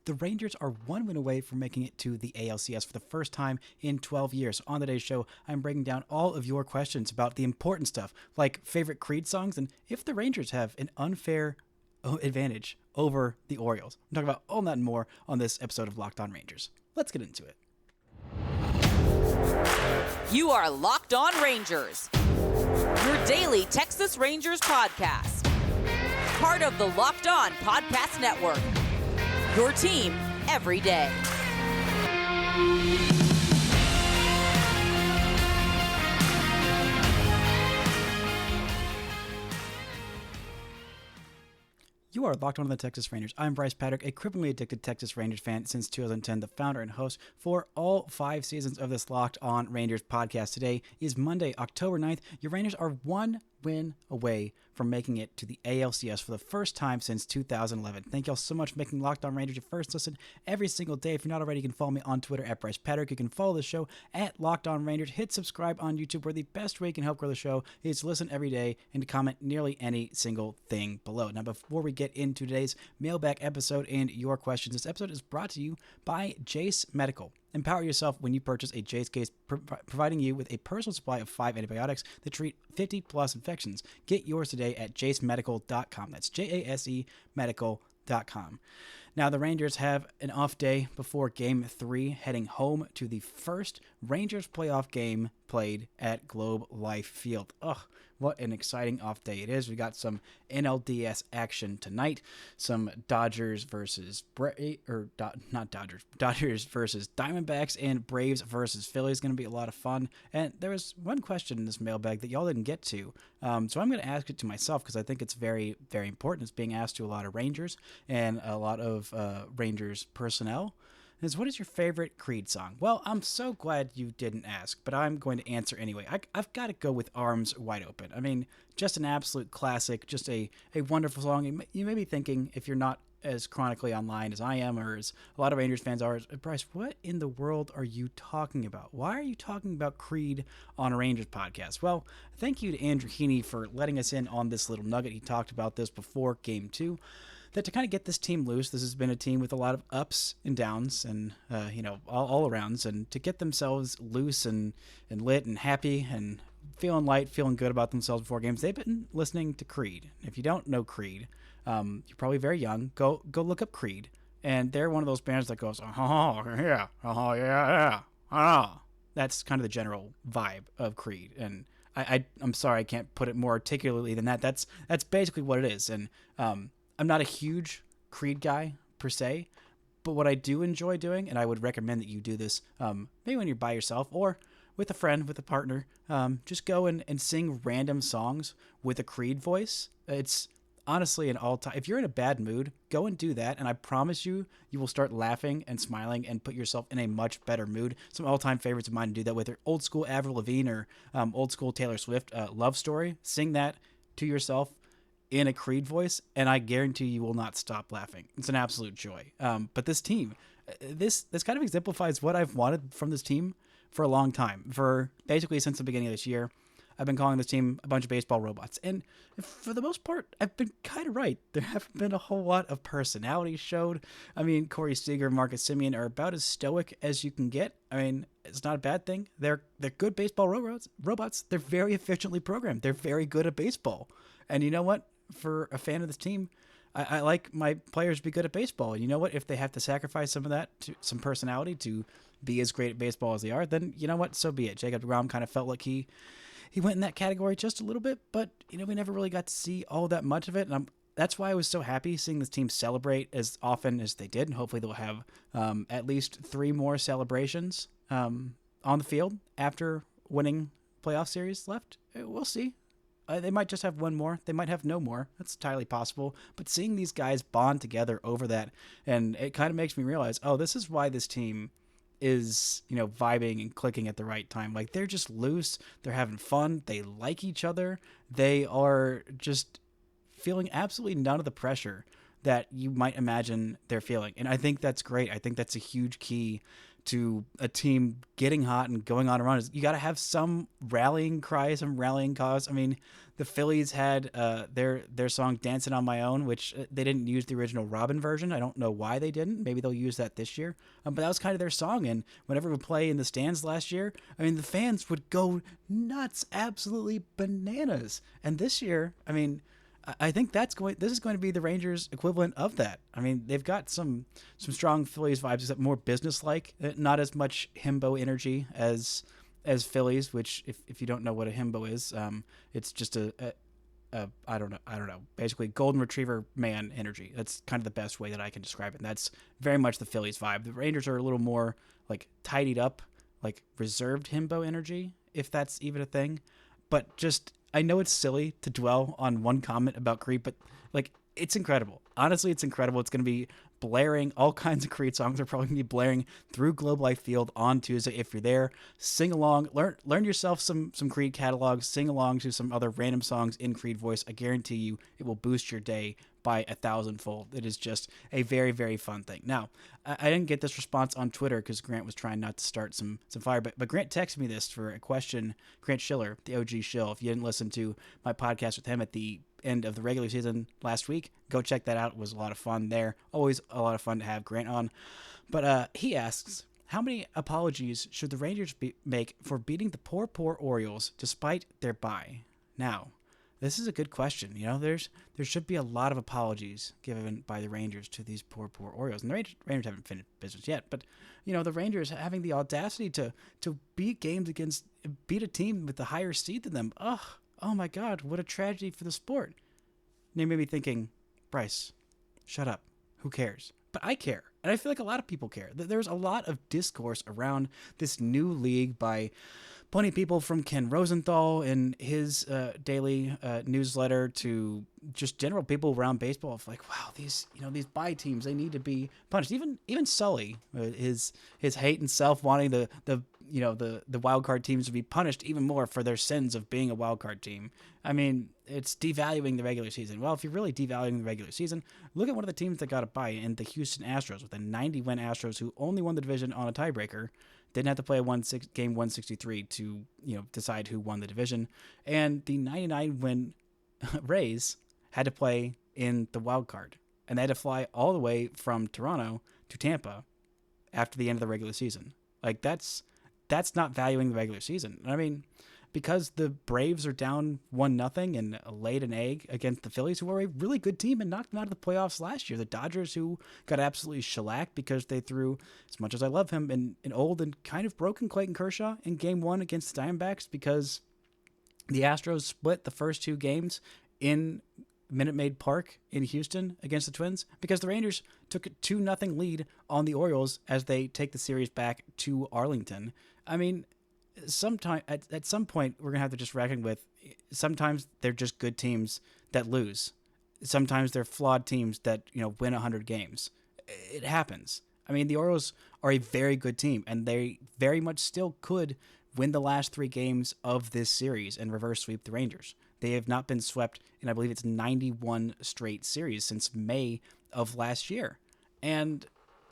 the Rangers are one win away from making it to the ALCS for the first time in 12 years. On today's show, I'm breaking down all of your questions about the important stuff, like favorite Creed songs and if the Rangers have an unfair advantage over the Orioles. I'm talking about all that and more on this episode of Locked On Rangers. Let's get into it. You are Locked On Rangers, your daily Texas Rangers podcast. Part of the Locked On Podcast Network, your team every day. You are Locked On the Texas Rangers. I'm Bryce Patrick, a cripplingly addicted Texas Rangers fan since 2010, the founder and host for all 5 seasons of this Locked On Rangers podcast. Today is Monday, October 9th. Your Rangers are one win away from making it to the ALCS for the first time since 2011. Thank y'all so much for making Locked On Rangers your first listen every single day. If you're not already, you can follow me on Twitter at Bryce Patrick. You can follow the show at Locked On Rangers. Hit subscribe on YouTube, where the best way you can help grow the show is to listen every day and to comment nearly any single thing below. Now, before we get into today's mailbag episode and your questions, this episode is brought to you by Jase Medical. Empower yourself when you purchase a Jase case, providing you with a personal supply of 5 antibiotics that treat 50-plus infections. Get yours today at jasemedical.com. That's JASE medical.com. Now, the Rangers have an off day before Game 3, heading home to the first Rangers playoff game played at Globe Life Field. Ugh, what an exciting off day it is. We got some NLDS action tonight. Some Dodgers versus Dodgers versus Diamondbacks, and Braves versus Phillies. Going to be a lot of fun. And there was one question in this mailbag that y'all didn't get to. So I'm going to ask it to myself because I think it's very, very important. It's being asked to a lot of Rangers and a lot of Rangers personnel. Is what is your favorite Creed song? Well, I'm so glad you didn't ask, but I'm going to answer anyway. I've got to go with Arms Wide Open. I mean, just an absolute classic, just a wonderful song. You may be thinking, if you're not as chronically online as I am, or as a lot of Rangers fans are, Bryce, what in the world are you talking about? Why are you talking about Creed on a Rangers podcast? Well, thank you to Andrew Heaney for letting us in on this little nugget. He talked about this before Game 2. That to kind of get this team loose, this has been a team with a lot of ups and downs and, all arounds. And to get themselves loose and lit and happy and feeling light, feeling good about themselves before games, they've been listening to Creed. If you don't know Creed, you're probably very young. Go look up Creed. And they're one of those bands that goes, oh, yeah, oh, yeah, oh. That's kind of the general vibe of Creed. And I'm sorry I can't put it more articulately than that. That's basically what it is. And I'm not a huge Creed guy per se, but what I do enjoy doing, and I would recommend that you do this maybe when you're by yourself or with a friend, with a partner, just go and sing random songs with a Creed voice. It's honestly an all-time. If you're in a bad mood, go and do that, and I promise you will start laughing and smiling and put yourself in a much better mood. Some all-time favorites of mine to do that with are old school Avril Lavigne or old school Taylor Swift, Love Story. Sing that to yourself in a Creed voice, and I guarantee you will not stop laughing. It's an absolute joy. But this team, this kind of exemplifies what I've wanted from this team for a long time. For basically since the beginning of this year, I've been calling this team a bunch of baseball robots. And for the most part, I've been kind of right. There haven't been a whole lot of personality showed. I mean, Corey Seager and Marcus Semien are about as stoic as you can get. I mean, it's not a bad thing. They're good baseball robots. They're very efficiently programmed. They're very good at baseball. And you know what? For a fan of this team, I like my players to be good at baseball. And you know what? If they have to sacrifice some of that, to some personality to be as great at baseball as they are, then you know what? So be it. Jacob deGrom kind of felt like he went in that category just a little bit, but we never really got to see all that much of it. And that's why I was so happy seeing this team celebrate as often as they did. And hopefully they'll have at least 3 more celebrations on the field after winning playoff series left. We'll see. They might just have 1 more. They might have no more. That's entirely possible. But seeing these guys bond together over that, and it kind of makes me realize, this is why this team is, vibing and clicking at the right time. Like, they're just loose. They're having fun. They like each other. They are just feeling absolutely none of the pressure that you might imagine they're feeling. And I think that's great. I think that's a huge key to a team getting hot and going on a run is you got to have some rallying cry, some rallying cause. I mean, the Phillies had their song "Dancing on My Own," which they didn't use the original Robin version. I don't know why they didn't. Maybe they'll use that this year. But that was kind of their song. And whenever we play in the stands last year, I mean, the fans would go nuts, absolutely bananas. And this year, I mean, I think this is going to be the Rangers' equivalent of that. I mean, they've got some strong Phillies vibes, except more businesslike, not as much himbo energy as Phillies. Which, if you don't know what a himbo is, it's just a I don't know, basically golden retriever man energy. That's kind of the best way that I can describe it. And that's very much the Phillies vibe. The Rangers are a little more like tidied up, like reserved himbo energy, if that's even a thing. But just, I know it's silly to dwell on one comment about Creed, but like, it's incredible. Honestly, it's incredible. It's going to be blaring. All kinds of Creed songs are probably going to be blaring through Globe Life Field on Tuesday. If you're there, sing along, learn yourself some Creed catalogs, sing along to some other random songs in Creed voice. I guarantee you it will boost your day by 1,000-fold. It is just a very, very fun thing. Now, I didn't get this response on Twitter because Grant was trying not to start some fire, but Grant texted me this for a question. Grant Schiller, the OG Shill. If you didn't listen to my podcast with him at the end of the regular season last week, go check that out. It was a lot of fun there. Always a lot of fun to have Grant on. But he asks, how many apologies should the Rangers make for beating the poor Orioles despite their bye? Now, this is a good question. You know, there should be a lot of apologies given by the Rangers to these poor Orioles. And the Rangers haven't finished business yet. But, you know, the Rangers having the audacity to beat a team with the higher seed than them. Oh my God, what a tragedy for the sport. And you may be thinking, Bryce, shut up. Who cares? But I care. And I feel like a lot of people care. There's a lot of discourse around this new league by plenty of people, from Ken Rosenthal in his daily newsletter to just general people around baseball, of like, wow, these bye teams, they need to be punished. Even Sully, his hate and self wanting the wild card teams to be punished even more for their sins of being a wild card team. I mean, it's devaluing the regular season. Well, if you're really devaluing the regular season, look at one of the teams that got a bye in the Houston Astros, with a 90-win Astros who only won the division on a tiebreaker. Didn't have to play game 163 to decide who won the division, and the 99-win Rays had to play in the wild card, and they had to fly all the way from Toronto to Tampa after the end of the regular season. Like, that's not valuing the regular season. I mean, because the Braves are down 1-0 and laid an egg against the Phillies, who are a really good team and knocked them out of the playoffs last year. The Dodgers, who got absolutely shellacked because they threw, as much as I love him, an old and kind of broken Clayton Kershaw in Game 1 against the Diamondbacks, because the Astros split the first two games in Minute Maid Park in Houston against the Twins, because the Rangers took a 2-0 lead on the Orioles as they take the series back to Arlington. I mean, at some point, we're going to have to just reckon with, sometimes they're just good teams that lose. Sometimes they're flawed teams that, win 100 games. It happens. I mean, the Orioles are a very good team, and they very much still could win the last 3 games of this series and reverse sweep the Rangers. They have not been swept in, I believe it's 91 straight series since May of last year. And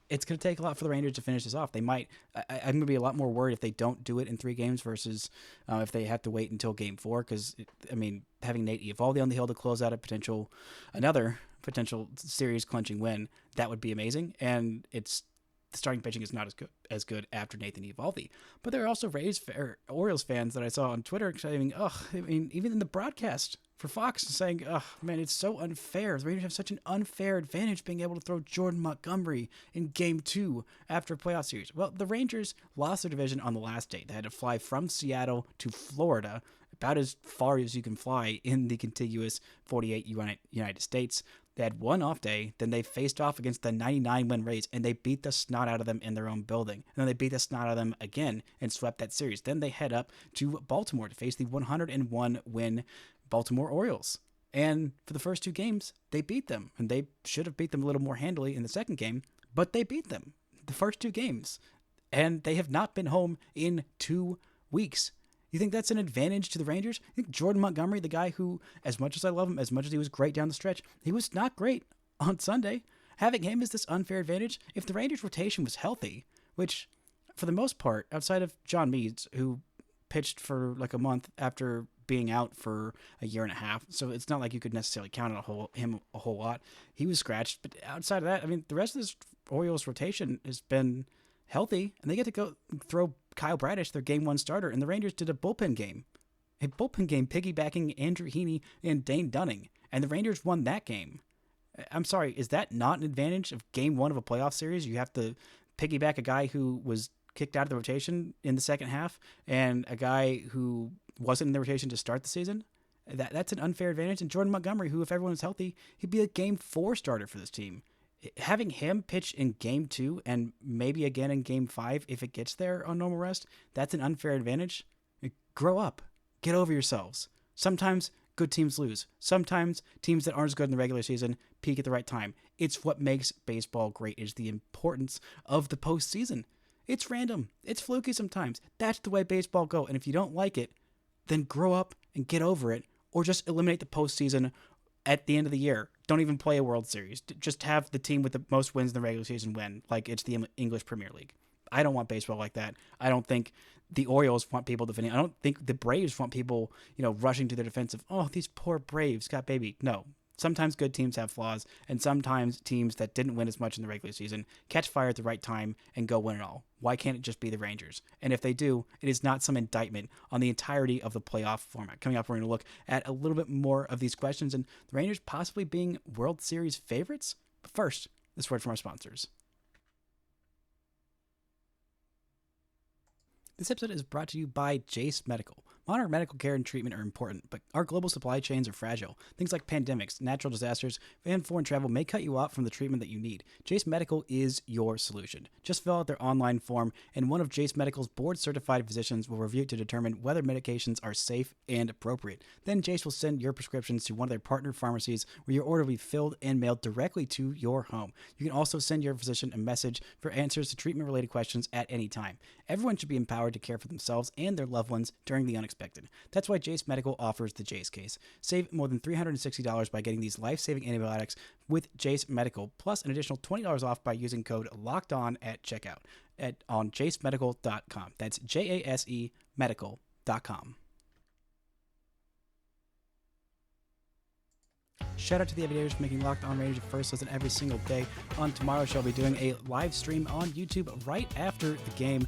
it's going to take a lot for the Rangers to finish this off. They might. I'm going to be a lot more worried if they don't do it in 3 games versus if they have to wait until Game 4. Because having Nate Eovaldi on the hill to close out another potential series clinching win, that would be amazing. And the starting pitching is not as good after Nathan Eovaldi. But there are also Orioles fans that I saw on Twitter saying, even in the broadcast for Fox, saying, man, it's so unfair. The Rangers have such an unfair advantage being able to throw Jordan Montgomery in Game 2 after a playoff series. Well, the Rangers lost their division on the last day. They had to fly from Seattle to Florida, about as far as you can fly in the contiguous 48 United States. They had one off day, then they faced off against the 99-win Rays, and they beat the snot out of them in their own building. And then they beat the snot out of them again and swept that series. Then they head up to Baltimore to face the 101-win Baltimore Orioles. And for the first 2 games, they beat them. And they should have beat them a little more handily in the second game, but they beat them the first 2 games. And they have not been home in 2 weeks. You think that's an advantage to the Rangers? I think Jordan Montgomery, the guy who, as much as I love him, as much as he was great down the stretch, he was not great on Sunday. Having him as this unfair advantage, if the Rangers rotation was healthy, which for the most part, outside of John Meads, who pitched for like a month after being out for a year and a half, so it's not like you could necessarily count on him a whole lot. He was scratched, but outside of that, I mean, the rest of this Orioles rotation has been healthy, and they get to go throw Kyle Bradish, their game one starter, and the Rangers did a bullpen game piggybacking Andrew Heaney and Dane Dunning, and the Rangers won that game. I'm sorry, is that not an advantage of game one of a playoff series? You have to piggyback a guy who was kicked out of the rotation in the second half and a guy who wasn't in the rotation to start the season. That's an unfair advantage. And Jordan Montgomery, who, if everyone was healthy, he'd be a game 4 starter for this team. Having him pitch in game 2 and maybe again in game 5 if it gets there on normal rest, that's an unfair advantage. Grow up. Get over yourselves. Sometimes good teams lose. Sometimes teams that aren't as good in the regular season peak at the right time. It's what makes baseball great, is the importance of the postseason. It's random. It's fluky sometimes. That's the way baseball go. And if you don't like it, then grow up and get over it, or just eliminate the postseason at the end of the year. Don't even play a World Series. Just have the team with the most wins in the regular season win, like it's the English Premier League. I don't want baseball like that. I don't think the Orioles want people defending. I don't think the Braves want people, rushing to their defense of, oh, these poor Braves got baby. No. Sometimes good teams have flaws, and sometimes teams that didn't win as much in the regular season catch fire at the right time and go win it all. Why can't it just be the Rangers? And if they do, it is not some indictment on the entirety of the playoff format. Coming up, we're going to look at a little bit more of these questions and the Rangers possibly being World Series favorites. But first, this word from our sponsors. This episode is brought to you by Jase Medical. Modern medical care and treatment are important, but our global supply chains are fragile. Things like pandemics, natural disasters, and foreign travel may cut you off from the treatment that you need. Jase Medical is your solution. Just fill out their online form, and one of Jase Medical's board-certified physicians will review to determine whether medications are safe and appropriate. Then Jase will send your prescriptions to one of their partner pharmacies, where your order will be filled and mailed directly to your home. You can also send your physician a message for answers to treatment-related questions at any time. Everyone should be empowered to care for themselves and their loved ones during the unexpected. That's why Jase Medical offers the Jase case. Save more than $360 by getting these life-saving antibiotics with Jase Medical, plus an additional $20 off by using code LOCKEDON at checkout on jasemedical.com. That's JASE medical.com. Shout out to the everydayers for making Locked On Rangers first listen every single day. On tomorrow's show, I'll be doing a live stream on YouTube right after the game.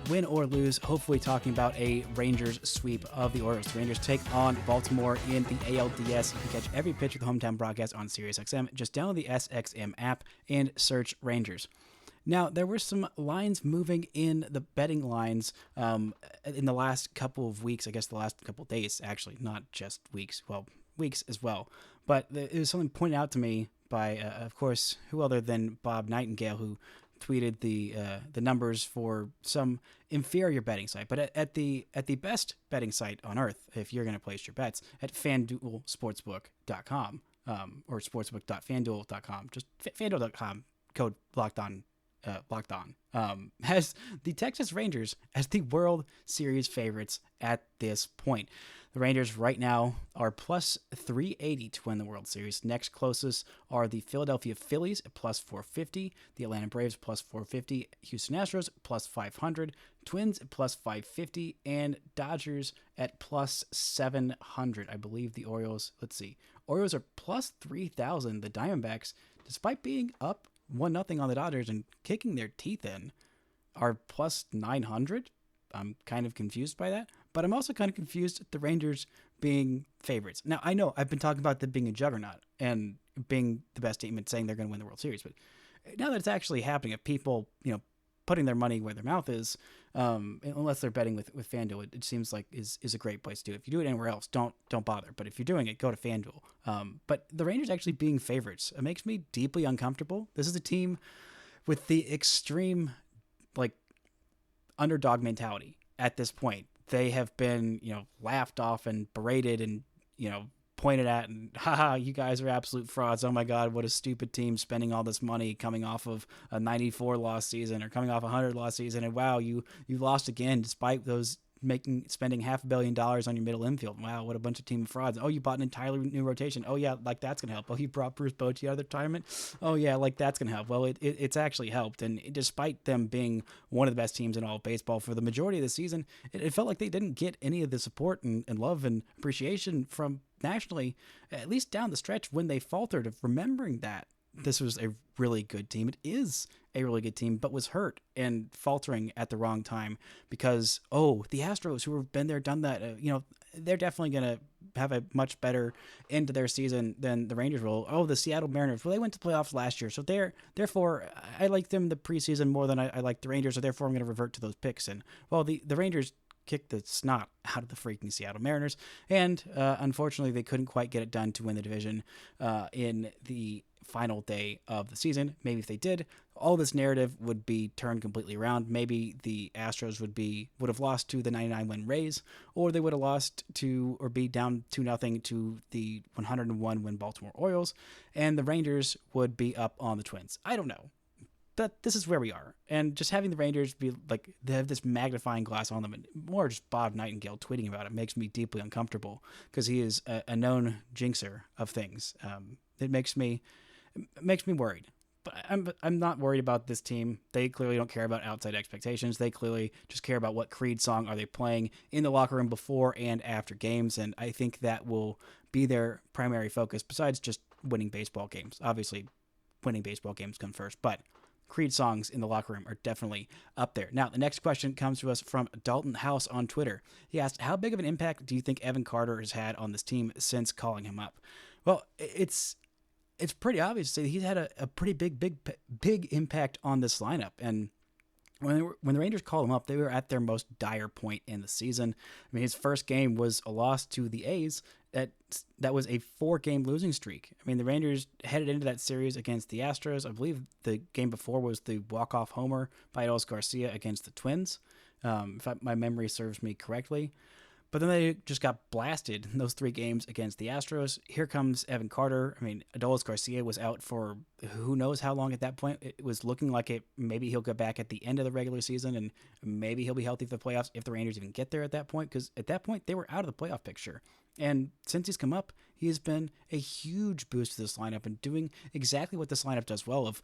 Win or lose, hopefully talking about a Rangers sweep of the Orioles. The Rangers take on Baltimore in the ALDS. You can catch every pitch of the hometown broadcast on SiriusXM. Just download the SXM app and search Rangers. Now, there were some lines moving in the betting lines in the last couple of weeks, I guess the last couple of days, actually, not just weeks. Well, weeks as well. But it was something pointed out to me by, of course, who other than Bob Nightingale, who tweeted the numbers for some inferior betting site, but at the best betting site on earth, if you're going to place your bets, at FanDuelSportsbook.com or sportsbook.fanduel.com, just FanDuel.com, code locked on, has the Texas Rangers as the World Series favorites at this point. The Rangers right now are plus 380 to win the World Series. Next closest are the Philadelphia Phillies at plus 450, the Atlanta Braves plus 450, Houston Astros plus 500, Twins at plus 550, and Dodgers at plus 700. I believe the Orioles, Orioles are plus 3,000. The Diamondbacks, despite being up 1-0 on the Dodgers and kicking their teeth in, are plus 900. I'm kind of confused by that, but I'm also kind of confused at the Rangers being favorites. Now, I know I've been talking about them being a juggernaut and being the best team and saying they're going to win the World Series, but now that it's actually happening, if people, putting their money where their mouth is, unless they're betting with FanDuel, it seems like is a great place to do it. If you do it anywhere else, don't bother. But if you're doing it, go to FanDuel. But the Rangers actually being favorites, it makes me deeply uncomfortable. This is a team with the extreme, underdog mentality at this point. They have been, laughed off and berated and, pointed at and, haha, you guys are absolute frauds. Oh my God, what a stupid team spending all this money coming off of a 94 loss season or coming off a 100 loss season. And wow, you lost again despite those spending $500 million on your middle infield. Wow, what a bunch of team frauds. Oh, you bought an entirely new rotation. Oh yeah, like that's gonna help. Oh, you brought Bruce Bochy out of retirement. Oh yeah, like that's gonna help. Well, it's actually helped, and despite them being one of the best teams in all of baseball for the majority of the season, it felt like they didn't get any of the support and love and appreciation from nationally, at least down the stretch when they faltered, of remembering that this was a really good team. It is a really good team, but was hurt and faltering at the wrong time because, the Astros, who have been there, done that, they're definitely going to have a much better end to their season than the Rangers will. Oh, the Seattle Mariners, well, they went to playoffs last year, so therefore, I like them in the preseason more than I like the Rangers, so therefore I'm going to revert to those picks. And, well, the Rangers kicked the snot out of the freaking Seattle Mariners, and unfortunately, they couldn't quite get it done to win the division in the final day of the season. Maybe if they did, all this narrative would be turned completely around. Maybe the Astros would have lost to the 99 win Rays, or they would have lost to or be down 2-0 to the 101 win Baltimore Orioles, and the Rangers would be up on the Twins. I don't know. But this is where we are. And just having the Rangers be like, they have this magnifying glass on them, and more just Bob Nightingale tweeting about it makes me deeply uncomfortable because he is a known jinxer of things. It makes me worried. But I'm not worried about this team. They clearly don't care about outside expectations. They clearly just care about what Creed song are they playing in the locker room before and after games. And I think that will be their primary focus besides just winning baseball games. Obviously, winning baseball games come first, but Creed songs in the locker room are definitely up there. Now, the next question comes to us from Dalton House on Twitter. He asked, how big of an impact do you think Evan Carter has had on this team since calling him up? Well, it's pretty obvious that he's had a pretty big impact on this lineup. And when the Rangers called him up, they were at their most dire point in the season. I mean, his first game was a loss to the A's. That was a 4-game losing streak. I mean, the Rangers headed into that series against the Astros. I believe the game before was the walk-off homer by Adolis Garcia against the Twins, if my memory serves me correctly. But then they just got blasted in those 3 games against the Astros. Here comes Evan Carter. I mean, Adolis Garcia was out for who knows how long at that point. It was looking like maybe he'll go back at the end of the regular season, and maybe he'll be healthy for the playoffs if the Rangers even get there at that point, because at that point they were out of the playoff picture. And since he's come up, he has been a huge boost to this lineup and doing exactly what this lineup does well of,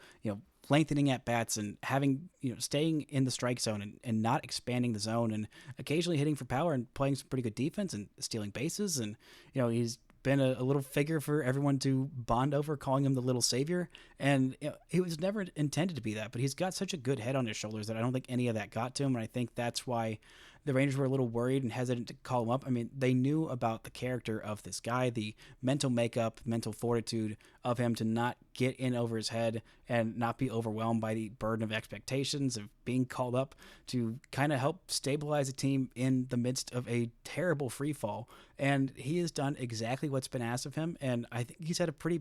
lengthening at bats and having, staying in the strike zone and not expanding the zone and occasionally hitting for power and playing some pretty good defense and stealing bases. And, he's been a little figure for everyone to bond over, calling him the little savior. And he was never intended to be that, but he's got such a good head on his shoulders that I don't think any of that got to him. And I think that's why the Rangers were a little worried and hesitant to call him up. I mean, they knew about the character of this guy, the mental makeup, mental fortitude of him to not get in over his head and not be overwhelmed by the burden of expectations of being called up to kind of help stabilize a team in the midst of a terrible free fall. And he has done exactly what's been asked of him. And I think he's had a pretty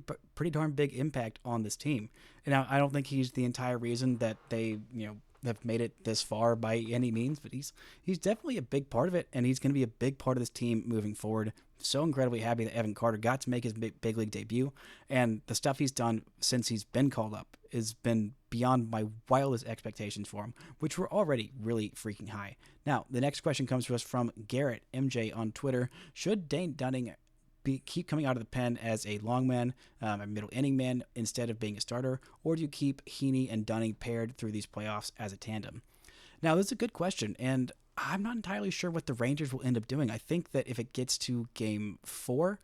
darn big impact on this team. And now, I don't think he's the entire reason that they, have made it this far by any means, but he's definitely a big part of it, and he's going to be a big part of this team moving forward. So incredibly happy that Evan Carter got to make his big league debut, and the stuff he's done since he's been called up has been beyond my wildest expectations for him, which were already really freaking high. Now, the next question comes to us from Garrett MJ on Twitter. Should Dane Dunning keep coming out of the pen as a long man, a middle inning man, instead of being a starter, or do you keep Heaney and Dunning paired through these playoffs as a tandem? Now, this is a good question, and I'm not entirely sure what the Rangers will end up doing. I think that if it gets to Game 4,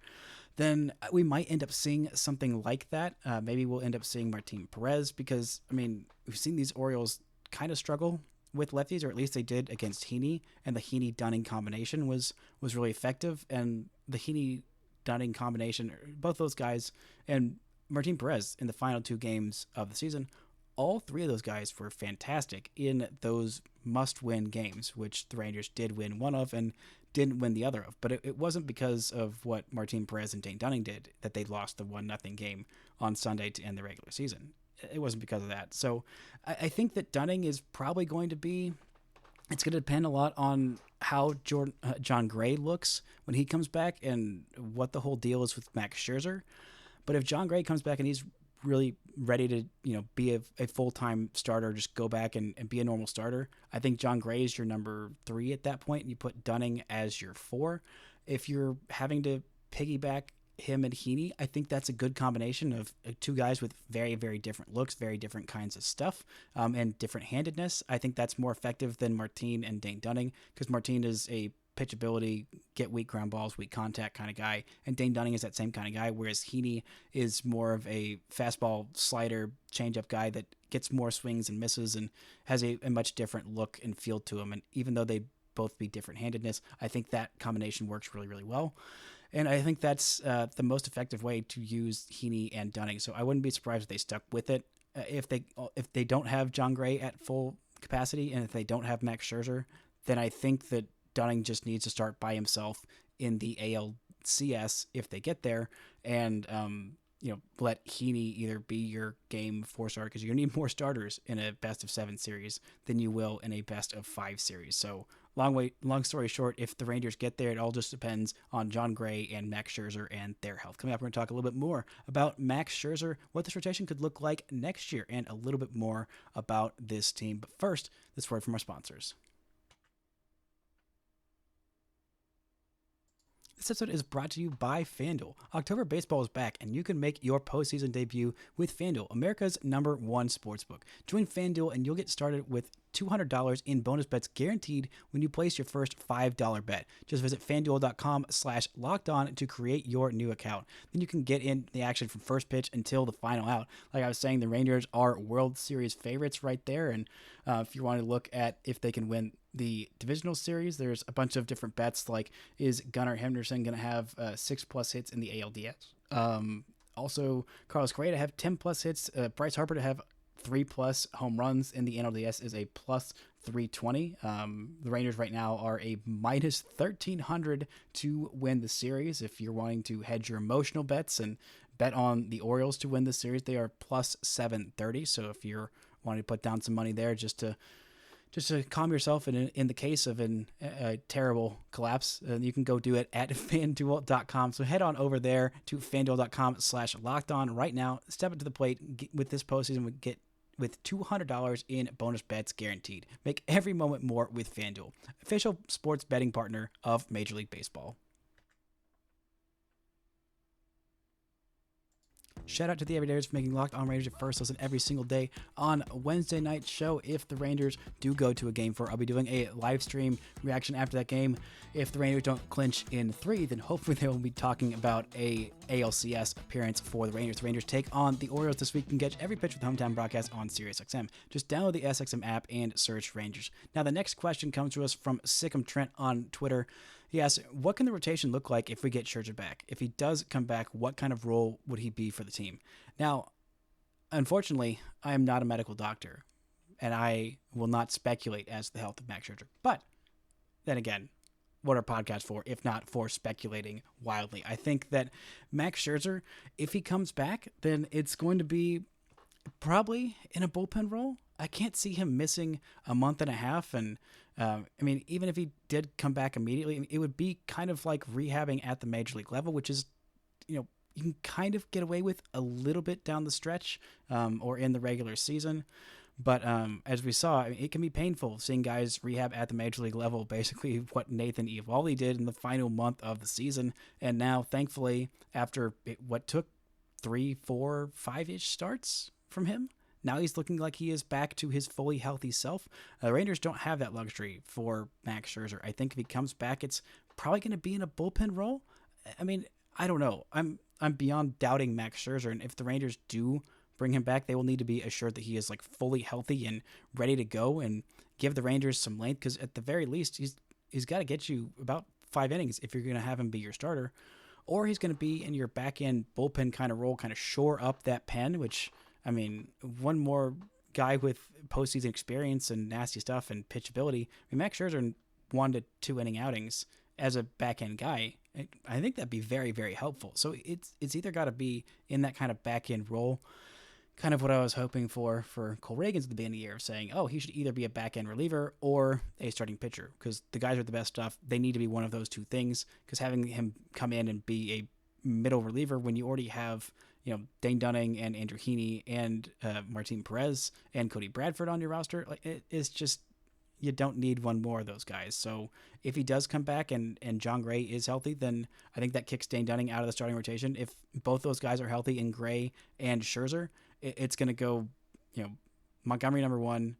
then we might end up seeing something like that. Maybe we'll end up seeing Martin Perez because, I mean, we've seen these Orioles kind of struggle with lefties, or at least they did against Heaney, and the Heaney-Dunning combination was really effective, and the Heaney-Dunning combination, both those guys, and Martin Perez in the final 2 games of the season, all 3 of those guys were fantastic in those must-win games, which the Rangers did win one of and didn't win the other of. But it wasn't because of what Martin Perez and Dane Dunning did that they lost the 1-0 game on Sunday to end the regular season. It wasn't because of that. So I think that Dunning is probably going to be... It's going to depend a lot on how John Gray looks when he comes back and what the whole deal is with Max Scherzer. But if John Gray comes back and he's really ready to, be a full-time starter, just go back and be a normal starter, I think Jon Gray is your number 3 at that point, and you put Dunning as your 4. If you're having to piggyback him and Heaney, I think that's a good combination of two guys with very, very different looks, very different kinds of stuff, and different handedness. I think that's more effective than Martin and Dane Dunning, because Martin is a pitchability, get weak ground balls, weak contact kind of guy, and Dane Dunning is that same kind of guy, whereas Heaney is more of a fastball, slider, changeup guy that gets more swings and misses and has a much different look and feel to him. And even though they both be different handedness, I think that combination works really, really well. And I think that's the most effective way to use Heaney and Dunning. So I wouldn't be surprised if they stuck with it. If they don't have Jon Gray at full capacity, and if they don't have Max Scherzer, then I think that Dunning just needs to start by himself in the ALCS if they get there, and let Heaney either be your game 4 starter, because you're going to need more starters in a best of 7 series than you will in a best of 5 series. So long story short, if the Rangers get there, it all just depends on Jon Gray and Max Scherzer and their health. Coming up, we're going to talk a little bit more about Max Scherzer, what this rotation could look like next year, and a little bit more about this team. But first, this word from our sponsors. This episode is brought to you by FanDuel. October baseball is back, and you can make your postseason debut with FanDuel, America's #1 sportsbook. Join FanDuel, and you'll get started with $200 in bonus bets guaranteed when you place your first $5 bet. Just visit FanDuel.com/lockedon to create your new account. Then you can get in the action from first pitch until the final out. Like I was saying, the Rangers are World Series favorites right there, and if you want to look at if they can win the divisional series, there's a bunch of different bets, like is Gunnar Henderson going to have 6+ hits in the ALDS? Also, Carlos Correa to have 10+ hits, Bryce Harper to have 3+ home runs in the NLDS is a +320. The Rangers right now are a -1300 to win the series. If you're wanting to hedge your emotional bets and bet on the Orioles to win the series, they are +730. So if you're wanting to put down some money there just to calm yourself in the case of a terrible collapse, you can go do it at FanDuel.com. So head on over there to FanDuel.com/lockedon right now. Step up to the plate with this postseason. With $200 in bonus bets guaranteed. Make every moment more with FanDuel, official sports betting partner of Major League Baseball. Shout out to the Everydayers for making Locked On Rangers your first listen every single day on Wednesday night show. If the Rangers do go to a Game 4, I'll be doing a live stream reaction after that game. If the Rangers don't clinch in 3, then hopefully they will be talking about a ALCS appearance for the Rangers. The Rangers take on the Orioles this week and get every pitch with hometown broadcast on SiriusXM. Just download the SXM app and search Rangers. Now, the next question comes to us from Sick'em Trent on Twitter. He asks, what can the rotation look like if we get Scherzer back? If he does come back, what kind of role would he be for the team? Now, unfortunately, I am not a medical doctor, and I will not speculate as to the health of Max Scherzer. But then again, what are podcasts for if not for speculating wildly? I think that Max Scherzer, if he comes back, then it's going to be probably in a bullpen role. I can't see him missing a month and a half, and even if he did come back immediately, it would be kind of like rehabbing at the major league level, which is, you can kind of get away with a little bit down the stretch or in the regular season. But as we saw, it can be painful seeing guys rehab at the major league level, basically what Nathan Eovaldi did in the final month of the season. And now, thankfully, after what took 3, 4, 5-ish starts from him, now he's looking like he is back to his fully healthy self. The Rangers don't have that luxury for Max Scherzer. I think if he comes back, it's probably going to be in a bullpen role. I don't know. I'm beyond doubting Max Scherzer, and if the Rangers do bring him back, they will need to be assured that he is like fully healthy and ready to go, and give the Rangers some length, because at the very least, he's got to get you about 5 innings if you're going to have him be your starter, or he's going to be in your back end bullpen kind of role, kind of shore up that pen, which, one more guy with postseason experience and nasty stuff and pitchability. Max Scherzer in 1 to 2 inning outings as a back end guy, I think that'd be very, very helpful. So it's either got to be in that kind of back end role, kind of what I was hoping for Cole Reagans at the beginning of the year, saying, he should either be a back end reliever or a starting pitcher, because the guys with the best stuff, they need to be one of those two things, because having him come in and be a middle reliever when you already have Dane Dunning and Andrew Heaney and Martin Perez and Cody Bradford on your roster, like it's just, you don't need one more of those guys. So if he does come back and John Gray is healthy, then I think that kicks Dane Dunning out of the starting rotation. If both those guys are healthy in Gray and Scherzer, it's going to go, Montgomery number 1,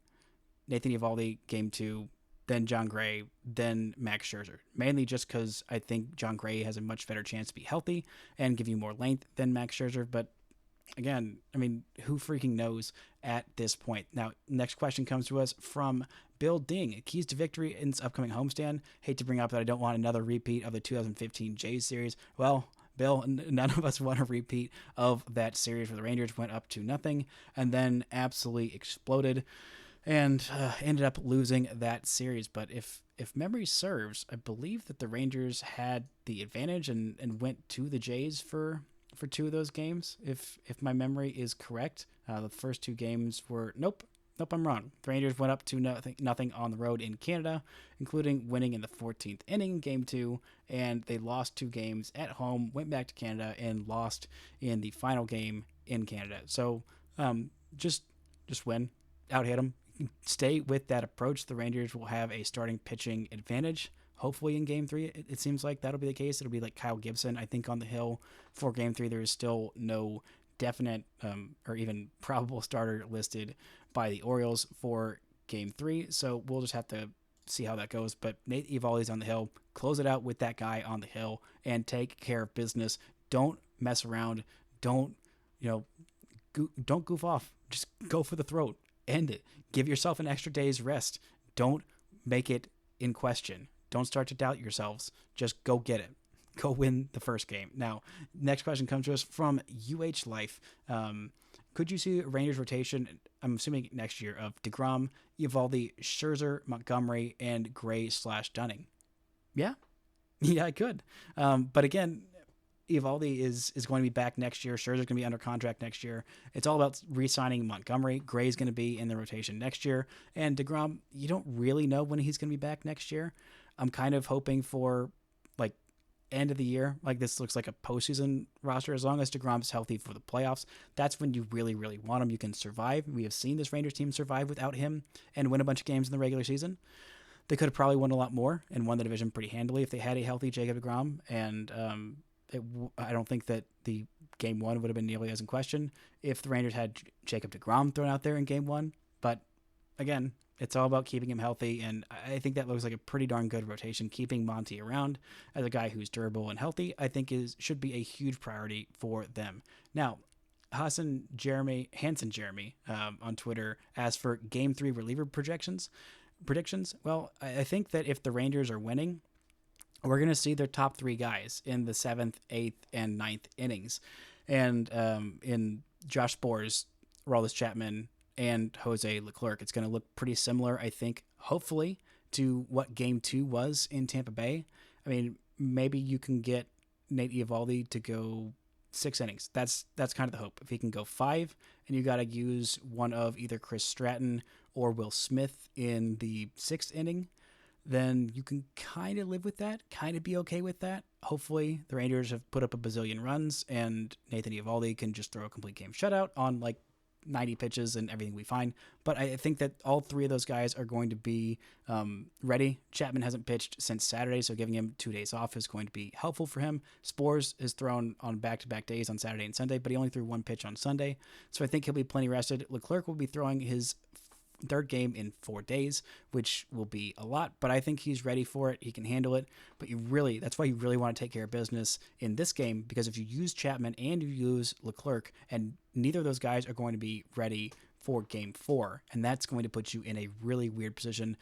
Nathan Eovaldi game 2, then John Gray, then Max Scherzer. Mainly just because I think John Gray has a much better chance to be healthy and give you more length than Max Scherzer. But again, I mean, who freaking knows at this point? Now, next question comes to us from Bill Ding. Keys to victory in this upcoming homestand. Hate to bring up that I don't want another repeat of the 2015 Jays series. Well, Bill, none of us want a repeat of that series where the Rangers went up 2-0 and then absolutely exploded and ended up losing that series. But if memory serves, I believe that the Rangers had the advantage and went to the Jays for 2 of those games. If my memory is correct, the first 2 games were nope, I'm wrong. The Rangers went up to nothing on the road in Canada, including winning in the 14th inning, game 2, and they lost 2 games at home, went back to Canada, and lost in the final game in Canada. So just win, out-hit them, stay with that approach. The Rangers will have a starting pitching advantage. Hopefully in game 3, it seems like that'll be the case. It'll be like Kyle Gibson, I think, on the hill for game 3. There is still no definite or even probable starter listed by the Orioles for game 3. So we'll just have to see how that goes. But Nate Eovaldi's on the hill. Close it out with that guy on the hill and take care of business. Don't mess around. Don't goof off. Just go for the throat. End it. Give yourself an extra day's rest. Don't make it in question. Don't start to doubt yourselves. Just go get it. Go win the first game. Now, next question comes to us from UH Life. Could you see a Rangers rotation, I'm assuming next year, of DeGrom, Eovaldi, Scherzer, Montgomery, and Gray/Dunning? Yeah, I could. But again, Eovaldi is going to be back next year. Scherzer's going to be under contract next year. It's all about re-signing Montgomery. Gray's going to be in the rotation next year. And DeGrom, you don't really know when he's going to be back next year. I'm kind of hoping for end of the year. This looks like a postseason roster. As long as DeGrom's healthy for the playoffs, that's when you really, really want him. You can survive. We have seen this Rangers team survive without him and win a bunch of games in the regular season. They could have probably won a lot more and won the division pretty handily if they had a healthy Jacob DeGrom. And I don't think that the game 1 would have been nearly as in question if the Rangers had Jacob DeGrom thrown out there in game 1. But again, it's all about keeping him healthy, and I think that looks like a pretty darn good rotation. Keeping Monty around as a guy who's durable and healthy, I think should be a huge priority for them. Now, Hanson Jeremy on Twitter asked for Game 3 reliever predictions. Well, I think that if the Rangers are winning, we're going to see their top 3 guys in the 7th, 8th, and 9th innings. And in Josh Sborz, Aroldis Chapman, and Jose Leclerc, it's going to look pretty similar, I think, hopefully, to what Game 2 was in Tampa Bay. I mean, maybe you can get Nate Eovaldi to go 6 innings. That's kind of the hope. If he can go 5, and you got to use one of either Chris Stratton or Will Smith in the 6th inning, then you can kind of live with that, kind of be okay with that. Hopefully, the Rangers have put up a bazillion runs, and Nathan Eovaldi can just throw a complete game shutout on 90 pitches and everything will be fine. But I think that all 3 of those guys are going to be ready. Chapman hasn't pitched since Saturday, so giving him 2 days off is going to be helpful for him. Sborz is thrown on back-to-back days on Saturday and Sunday, but he only threw 1 pitch on Sunday, so I think he'll be plenty rested. Leclerc will be throwing his 3rd game in 4 days, which will be a lot, but I think he's ready for it. He can handle it, but that's why you really want to take care of business in this game, because if you use Chapman and you use Leclerc, and neither of those guys are going to be ready for Game 4, and that's going to put you in a really weird position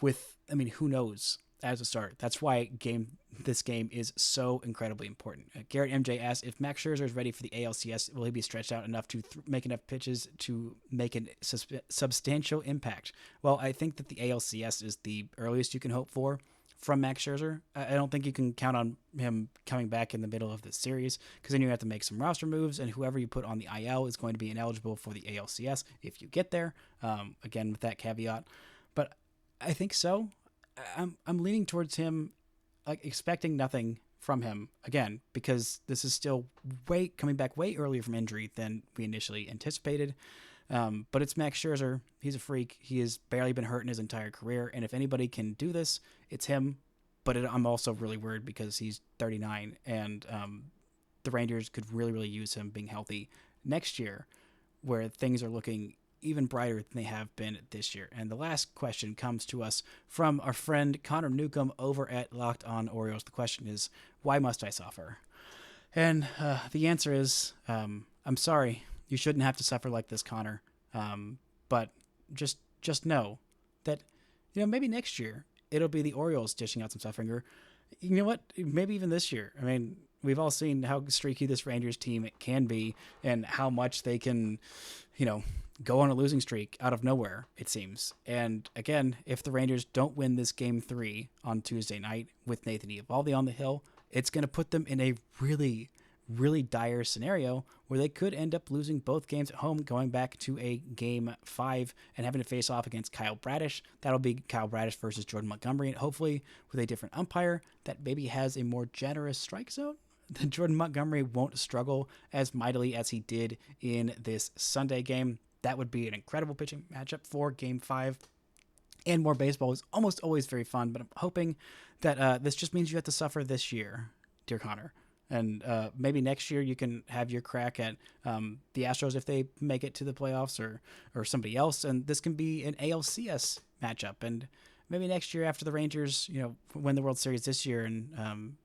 with, who knows as a start. That's why this game is so incredibly important. Garrett MJ asked if Max Scherzer is ready for the ALCS, will he be stretched out enough to make enough pitches to make a substantial impact? Well, I think that the ALCS is the earliest you can hope for from Max Scherzer. I don't think you can count on him coming back in the middle of the series, because then you have to make some roster moves, and whoever you put on the IL is going to be ineligible for the ALCS if you get there. Again, with that caveat. But I think so. I'm leaning towards him, expecting nothing from him again, because this is still coming back way earlier from injury than we initially anticipated. But it's Max Scherzer. He's a freak. He has barely been hurt in his entire career. And if anybody can do this, it's him. But I'm also really worried because he's 39 and the Rangers could really, really use him being healthy next year, where things are looking even brighter than they have been this year. And the last question comes to us from our friend Connor Newcomb over at Locked On Orioles. The question is, why must I suffer? And the answer is, I'm sorry. You shouldn't have to suffer like this, Connor. But just know that, maybe next year it'll be the Orioles dishing out some suffering, or you know what? Maybe even this year. I mean, we've all seen how streaky this Rangers team can be and how much they can, go on a losing streak out of nowhere, it seems. And again, if the Rangers don't win this Game 3 on Tuesday night with Nathan Eovaldi on the hill, it's going to put them in a really, really dire scenario where they could end up losing both games at home, going back to a Game 5 and having to face off against Kyle Bradish. That'll be Kyle Bradish versus Jordan Montgomery, and hopefully with a different umpire that maybe has a more generous strike zone. Then Jordan Montgomery won't struggle as mightily as he did in this Sunday game. That would be an incredible pitching matchup for Game 5. And more baseball is almost always very fun, but I'm hoping that this just means you have to suffer this year, dear Connor. And maybe next year you can have your crack at the Astros if they make it to the playoffs, or somebody else. And this can be an ALCS matchup. And maybe next year after the Rangers, win the World Series this year, and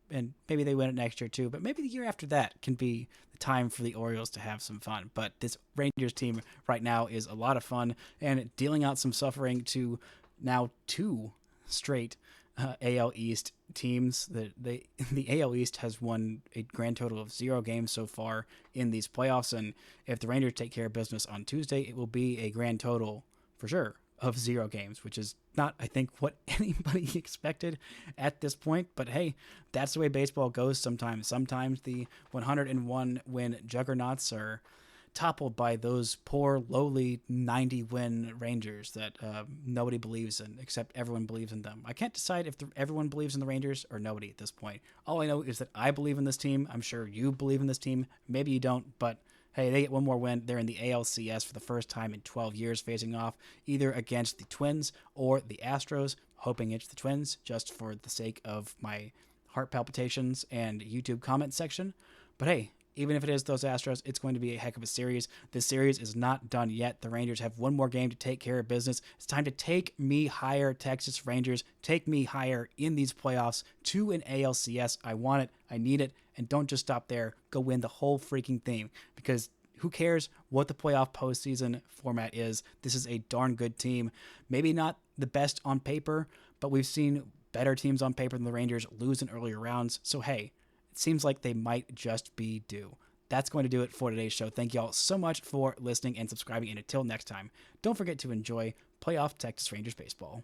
maybe they win it next year too. But maybe the year after that can be the time for the Orioles to have some fun. But this Rangers team right now is a lot of fun and dealing out some suffering to now 2 straight AL East teams. The AL East has won a grand total of 0 games so far in these playoffs, and if the Rangers take care of business on Tuesday, it will be a grand total for sure of 0 games, which is not, I think, what anybody expected at this point. But hey, that's the way baseball goes sometimes. Sometimes the 101 win juggernauts are toppled by those poor, lowly 90-win Rangers that nobody believes in, except everyone believes in them. I can't decide if everyone believes in the Rangers or nobody at this point. All I know is that I believe in this team. I'm sure you believe in this team. Maybe you don't, but hey, they get one more win. They're in the ALCS for the first time in 12 years, facing off either against the Twins or the Astros, hoping it's the Twins just for the sake of my heart palpitations and YouTube comment section. But hey, even if it is those Astros, it's going to be a heck of a series. This series is not done yet. The Rangers have one more game to take care of business. It's time to take me higher, Texas Rangers. Take me higher in these playoffs to an ALCS. I want it. I need it. And don't just stop there. Go win the whole freaking thing, because who cares what the playoff postseason format is? This is a darn good team. Maybe not the best on paper, but we've seen better teams on paper than the Rangers lose in earlier rounds. So hey, it seems like they might just be due. That's going to do it for today's show. Thank you all so much for listening and subscribing. And until next time, don't forget to enjoy playoff Texas Rangers baseball.